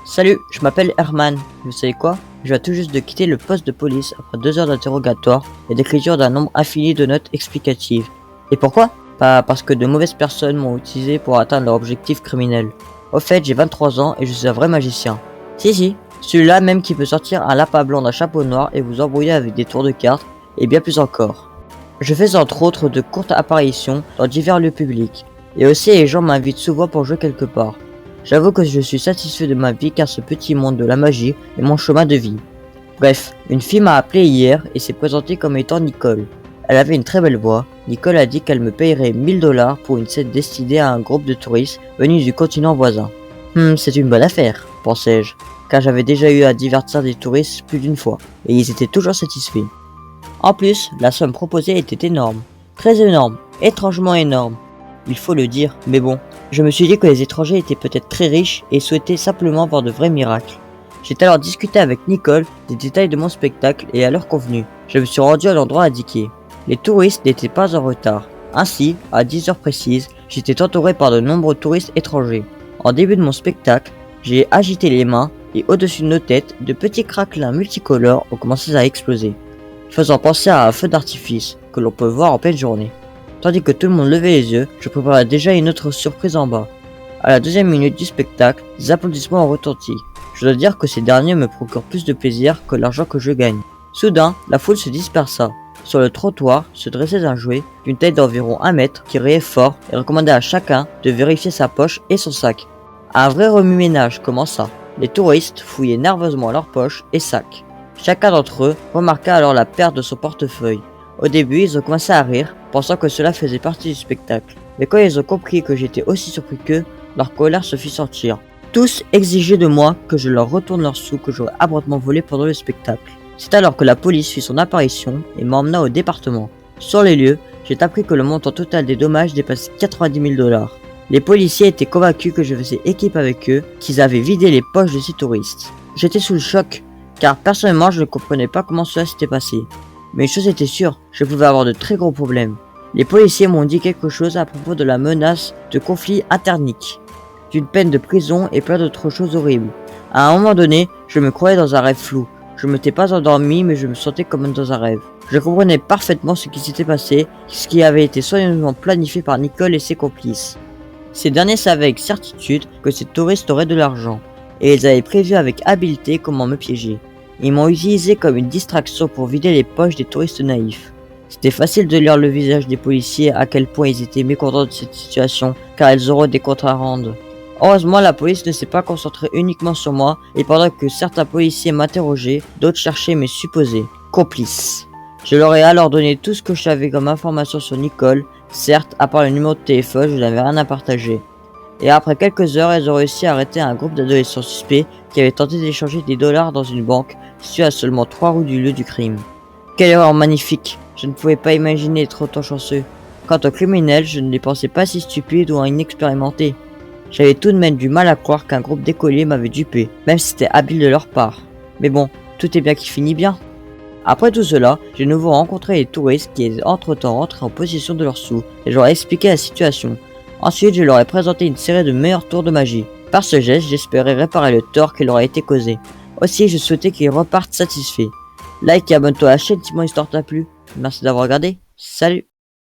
Salut, je m'appelle Herman. Vous savez quoi? Je viens tout juste de quitter le poste de police après 2 heures d'interrogatoire et d'écriture d'un nombre infini de notes explicatives. Et pourquoi? Pas parce que de mauvaises personnes m'ont utilisé pour atteindre leur objectif criminel. Au fait, j'ai 23 ans et je suis un vrai magicien. Si, celui-là même qui peut sortir un lapin blanc d'un chapeau noir et vous embrouiller avec des tours de cartes, et bien plus encore. Je fais entre autres de courtes apparitions dans divers lieux publics, et aussi les gens m'invitent souvent pour jouer quelque part. J'avoue que je suis satisfait de ma vie car ce petit monde de la magie est mon chemin de vie. Bref, une fille m'a appelé hier et s'est présentée comme étant Nicole. Elle avait une très belle voix. Nicole a dit qu'elle me payerait 1000 $ pour une scène destinée à un groupe de touristes venus du continent voisin. C'est une bonne affaire, pensais-je, car j'avais déjà eu à divertir des touristes plus d'une fois, et ils étaient toujours satisfaits. En plus, la somme proposée était énorme. Très énorme, étrangement énorme. Il faut le dire, mais bon, je me suis dit que les étrangers étaient peut-être très riches et souhaitaient simplement voir de vrais miracles. J'ai alors discuté avec Nicole des détails de mon spectacle et à l'heure convenue, je me suis rendu à l'endroit indiqué. Les touristes n'étaient pas en retard. Ainsi, à 10 heures précises, j'étais entouré par de nombreux touristes étrangers. En début de mon spectacle, j'ai agité les mains et au-dessus de nos têtes, de petits craquelins multicolores ont commencé à exploser, faisant penser à un feu d'artifice que l'on peut voir en pleine journée. Tandis que tout le monde levait les yeux, je préparais déjà une autre surprise en bas. À la 2e minute du spectacle, des applaudissements ont retenti. Je dois dire que ces derniers me procurent plus de plaisir que l'argent que je gagne. Soudain, la foule se dispersa. Sur le trottoir se dressait un jouet d'une taille d'environ 1 mètre qui riait fort et recommandait à chacun de vérifier sa poche et son sac. Un vrai remue-ménage commença. Les touristes fouillaient nerveusement leurs poches et sacs. Chacun d'entre eux remarqua alors la perte de son portefeuille. Au début, ils ont commencé à rire, pensant que cela faisait partie du spectacle. Mais quand ils ont compris que j'étais aussi surpris qu'eux, leur colère se fit sentir. Tous exigeaient de moi que je leur retourne leurs sous que j'aurais abruptement volés pendant le spectacle. C'est alors que la police fit son apparition et m'emmena au département. Sur les lieux, j'ai appris que le montant total des dommages dépassait 90 000 $. Les policiers étaient convaincus que je faisais équipe avec eux, qu'ils avaient vidé les poches de ces touristes. J'étais sous le choc, car personnellement je ne comprenais pas comment cela s'était passé. Mais une chose était sûre, je pouvais avoir de très gros problèmes. Les policiers m'ont dit quelque chose à propos de la menace de conflit internique, d'une peine de prison et plein d'autres choses horribles. À un moment donné, je me croyais dans un rêve flou. Je ne m'étais pas endormi, mais je me sentais comme dans un rêve. Je comprenais parfaitement ce qui s'était passé, ce qui avait été soigneusement planifié par Nicole et ses complices. Ces derniers savaient avec certitude que ces touristes auraient de l'argent, et ils avaient prévu avec habileté comment me piéger. Ils m'ont utilisé comme une distraction pour vider les poches des touristes naïfs. C'était facile de lire le visage des policiers à quel point ils étaient mécontents de cette situation, car ils auraient des comptes à rendre. Heureusement, la police ne s'est pas concentrée uniquement sur moi, et pendant que certains policiers m'interrogeaient, d'autres cherchaient mes supposés complices. Je leur ai alors donné tout ce que je savais comme information sur Nicole. Certes, à part le numéro de téléphone, je n'avais rien à partager. Et après quelques heures, ils ont réussi à arrêter un groupe d'adolescents suspects qui avaient tenté d'échanger des dollars dans une banque, située à seulement 3 rues du lieu du crime. Quelle erreur magnifique! Je ne pouvais pas imaginer être autant chanceux. Quant aux criminels, je ne les pensais pas si stupides ou inexpérimentés. J'avais tout de même du mal à croire qu'un groupe d'écoliers m'avait dupé, même si c'était habile de leur part. Mais bon, tout est bien qui finit bien. Après tout cela, j'ai de nouveau rencontré les touristes qui étaient entre-temps rentrés en possession de leurs sous, et je leur ai expliqué la situation. Ensuite, je leur ai présenté une série de meilleurs tours de magie. Par ce geste, j'espérais réparer le tort qui leur a été causé. Aussi, je souhaitais qu'ils repartent satisfaits. Like et abonne-toi à la chaîne si mon histoire t'a plu. Merci d'avoir regardé. Salut!